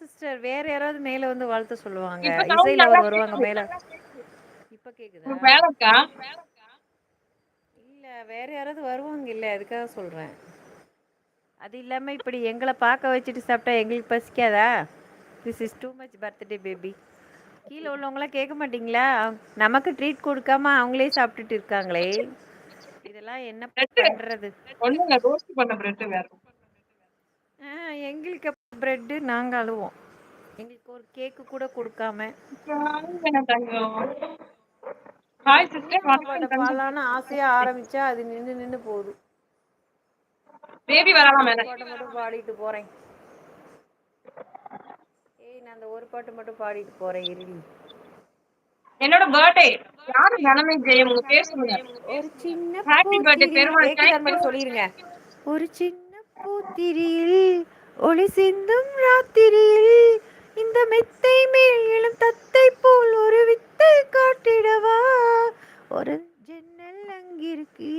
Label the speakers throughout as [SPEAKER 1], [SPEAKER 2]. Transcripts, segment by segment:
[SPEAKER 1] Sister வேற யாராவது மேல வந்து வாழ்த்து சொல்லுவாங்க.
[SPEAKER 2] இப்ப சவுண்ட்
[SPEAKER 1] இசையில
[SPEAKER 2] நல்லா
[SPEAKER 1] அவர் வருவாங்க
[SPEAKER 2] கேக்குது.
[SPEAKER 1] மேல. இப்ப கேக்குதா?
[SPEAKER 2] உங்களுக்கு வேலை இருக்கா?
[SPEAKER 1] இல்ல வேற யாராவது வருவாங்க இல்ல அதுக்காக சொல்றேன். அது இல்லாம இப்படி எங்களை பார்க்க வச்சுட்டு சாப்பிட்டா எங்களுக்கு பசிக்காதா? This is too much birthday baby. கீழே உள்ளவங்களாம் கேட்க மாட்டீங்களா? நமக்கு ட்ரீட் கொடுக்காம அவங்களே சாப்பிட்டுட்டு இருக்காங்களே, இதெல்லாம் என்ன
[SPEAKER 2] பிரெட்
[SPEAKER 1] பண்றது?
[SPEAKER 2] ஒண்ணும் இல்ல, ரோஸ்ட் பண்ண பிரெட் வேற.
[SPEAKER 1] எங்களுக்கு பிரெட்டு நாங்கள் அழுவோம். எங்களுக்கு ஒரு கேக்கு கூட கொடுக்காம.
[SPEAKER 2] ஹாய் சிஸ்டர்,
[SPEAKER 1] மீனம்மா பாட்ட
[SPEAKER 2] வணக்கம் தங்கச்சி.
[SPEAKER 1] பாடலான்னு ஆசையா ஆரம்பிச்சா அது நின்று நின்று போகுது.
[SPEAKER 2] பேபி
[SPEAKER 1] நான் அந்த
[SPEAKER 2] வரலாம்
[SPEAKER 1] ஒரு
[SPEAKER 2] மேல.
[SPEAKER 1] பாட்டை மட்டும் பாடிட்டு போறேன். நான் அந்த ஒரு பாட்டு மட்டும் பாடிட்டு போறேன் இருடி.
[SPEAKER 2] என்னோட பர்த்டே யாரு தனமே ஜெயம், உங்க பேர் சொல்லுங்க.
[SPEAKER 1] ஒரு சின்ன
[SPEAKER 2] ஹாப்பி பர்த்டே
[SPEAKER 1] பூத்திரி
[SPEAKER 2] பெருமாள்.
[SPEAKER 1] கேக்குதான்
[SPEAKER 2] தேங்க்யூ.
[SPEAKER 1] மட்டும் சொல்லிருங்க. ஒரு சின்ன பூத்திரியில் ஒளி சிந்தும் ராத்திரியில் இந்த மெத்தை மேல் எழும் தத்தை போல் ஒரு வித்தை காட்டிடவா. ஒரு ஜன்னல் அங்கிருக்கு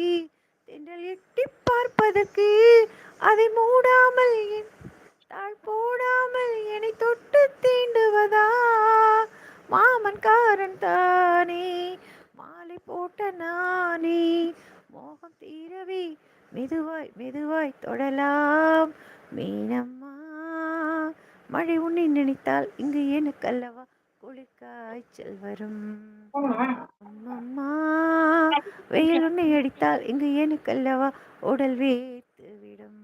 [SPEAKER 1] தென்றல் எட்டி பார்ப்பதற்கு, அதை மூடாமல் தாழ் போடாமல் என்னை தொட்டு தீண்டுவதா. மாமன் காரன் தானே மாலை போட்ட நானே, மோகம் தீரவே மெதுவாய் மெதுவாய் தொடலாம். மீனம்மா மழை உன்னை நினைத்தால் இங்கு எனக்கு அல்லவா குளிர் காய்ச்சல் வரும். அம்மம்மா வெயில் உன்னை அடித்தால் இங்கு எனக்கு அல்லவா உடல் வேர்த்து விடும்.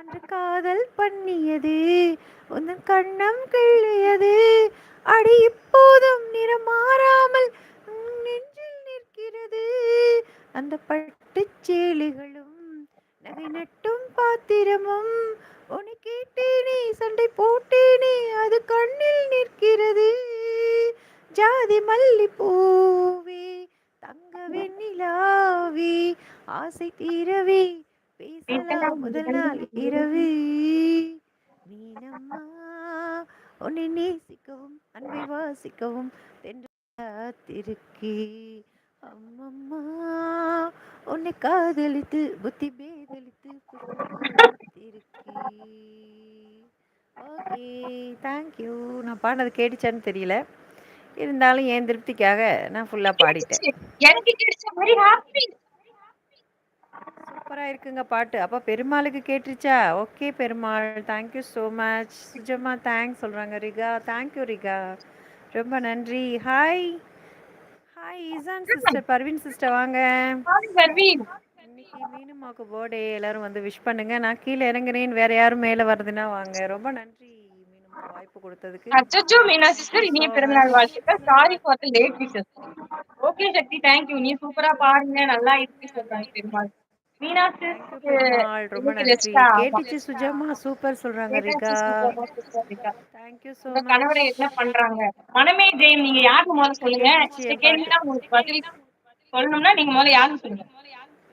[SPEAKER 1] அன்று காதல் பண்ணியது உந்தன் கண்ணம் கிள்ளியது, அடி இப்போதும் நிறம் மாறாமல் நெஞ்சில் நிற்கிறது. அந்த பட்டுச் சேலைகளும் நகை நட்டும் பாத்திரமும் உன்னை கேட்டேனே சண்டை போட்டேனே அது கண்ணில் நிற்கிறது. ஜாதி மல்லி பூவே தங்க வெண்ணிலாவே ஆசை தீரவே பேசலாம் முதல் நாள் இரவு. மீனம்மா உன்னை நேசிக்கவும் அன்பை வாசிக்கவும் தென்றிருக்கே. அம்மம்மா உன்னை காதலித்து புத்தி பேதலித்து புஷ்பம் பூத்திருக்கே. Okay thank you. நான் பாடினது கேட்டுச்சான்னு தெரியல, இருந்தாலும் என் திருப்திக்காக நான் ஃபுல்லாக பாடிட்டேன்.
[SPEAKER 2] எனக்கு கிடைச்ச மாதிரி ஹாப்பி.
[SPEAKER 1] சூப்பரா இருக்குங்க பாட்டு. அப்போ பெருமாளுக்கு கேட்டுருச்சா? Okay Perumal, thank you so much. Sujamma thanks சொல்கிறாங்க. ரிகா தேங்க்யூ ரிகா, ரொம்ப நன்றி. Hi hi Eshan sister, Parveen sister வாங்க. இன்னைக்கு மீனுமாக்கு பர்த்டே, எல்லாரும் வந்து விஷ் பண்ணுங்க. நான் கீழே இறங்குறேன், வேற யாரும் மேலே வருதுன்னா வாங்க. ரொம்ப நன்றி மீனுமா வாய்ப்பு கொடுத்ததுக்கு.
[SPEAKER 2] அச்சச்சோ மீனா சிஸ்டர்,
[SPEAKER 1] தேங்க்யூ ஸோ
[SPEAKER 2] இனிய பிறந்தநாள்
[SPEAKER 1] மச்.
[SPEAKER 2] வாழ்த்துக்கள். Sorry for the late wishes. Okay Sakthi, thank you. நீ சூப்பரா பாருங்க, நல்லா இருக்கு சொல்றாங்க பெருமாள். மீனா
[SPEAKER 1] தேங்க்யூ
[SPEAKER 2] சிஸ்டர்
[SPEAKER 1] பெருமாள், ரொம்ப
[SPEAKER 2] இன்னைக்கு
[SPEAKER 1] நன்றி.
[SPEAKER 2] ரெஸ்டா? ஆமா,
[SPEAKER 1] கேட்டுச்சு சுஜம்மா சூப்பர் சொல்கிறாங்க ரிகா.
[SPEAKER 2] தேங்க்யூ
[SPEAKER 1] ஸோ
[SPEAKER 2] உங்க
[SPEAKER 1] மச்.
[SPEAKER 2] கணவரை என்ன பண்றாங்க? மனமே ஜெயம், நீங்க யாருன்னு முதல்ல சொல்லுங்க.
[SPEAKER 1] கேட்டுச்சு
[SPEAKER 2] இந்த
[SPEAKER 1] என் பாட்டு.
[SPEAKER 2] கேள்விதான் உங்களுக்கு பதில் சொல்லணும்னா நீங்க முதல்ல யாருன்னு சொல்லுங்க.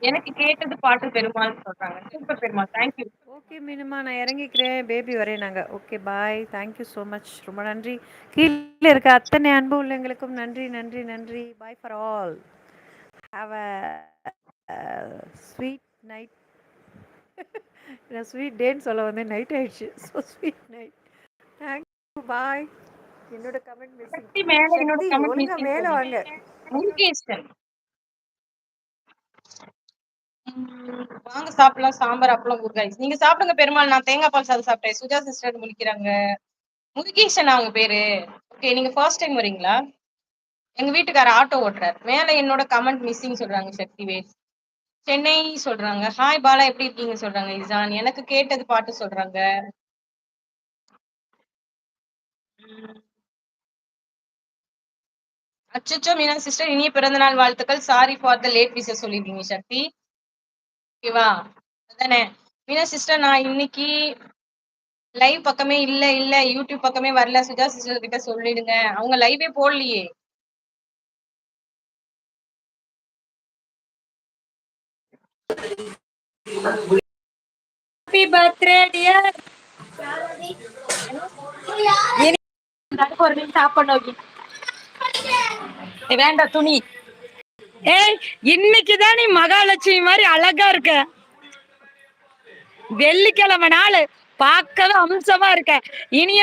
[SPEAKER 2] எனக்கு கேட்டது பாட்டு பெருமாள் சொல்றாங்க. Super Perumal, thank you.
[SPEAKER 1] ஓகே மீனுமா, நான் இறங்கிக்கிறேன், பேபி வரேன் நாங்கள். Okay bye, thank you so much, ரொம்ப நன்றி. கீழே இருக்க அத்தனை அன்பு உள்ளவங்களுக்கும் நன்றி நன்றி நன்றி. Bye for all. Have a sweet night. நான் ஸ்வீட் டேன்னு சொல்ல வந்தேன், நைட் ஆயிடுச்சு. So sweet night. Thank you bye. என்னோட கமெண்ட் மிஸ்ஸிங்.
[SPEAKER 2] சக்தி மேல என்னோட
[SPEAKER 1] சக்தி
[SPEAKER 2] கமெண்ட்
[SPEAKER 1] ஒழுங்கா
[SPEAKER 2] மிஸ்ஸிங்
[SPEAKER 1] மேலே
[SPEAKER 2] சொல்லுங்க.
[SPEAKER 1] வாங்க.
[SPEAKER 2] முருகேசன் வாங்க சாப்பிடலாம். சாம்பார் அப்பளம் ஊறுகாய். நீங்க சாப்பிடுங்க பெருமாள், நான் தேங்காய் பால் சாதம் சாப்பிட்டேன். சுஜா சிஸ்டர் முடிக்கிறாங்க. முருகேசன் அவங்க பேரு. ஓகே, நீங்க ஃபர்ஸ்ட் டைம் வரீங்களா? எங்க வீட்டுக்கார ஆட்டோ ஓட்டுறாரு. மேல என்னோட கமெண்ட் மிஸ்ஸிங் சொல்றாங்க சக்திவேல். சென்னை சொல்றாங்க. ஹாய் பாலா, எப்படி இருக்கீங்க சொல்றாங்க. இசான் எனக்கு கேட்டது பாட்டு சொல்றாங்க. அச்சச்சோ மீனா சிஸ்டர், இனிய பிறந்த நாள் வாழ்த்துக்கள். Sorry for the late wishes சொல்லிருக்கீங்க சக்தி. ஓகேவா? அதானே மீனா சிஸ்டர், நான் இன்னைக்கு லைவ் பக்கமே இல்ல இல்ல யூடியூப் பக்கமே வரல. சுஜா சிஸ்டர் கிட்ட சொல்லிடுங்க, அவங்க லைவே போடலையே. Happy birthday dear. சாப்பிடணும் வேண்டாம் துணி. ஏய், இன்னைக்குதான் நீ மகாலட்சுமி மாதிரி அழகா இருக்க. வெள்ளிக்கிழமை நாள் பார்க்கவே அம்சமா இருக்க. இனிய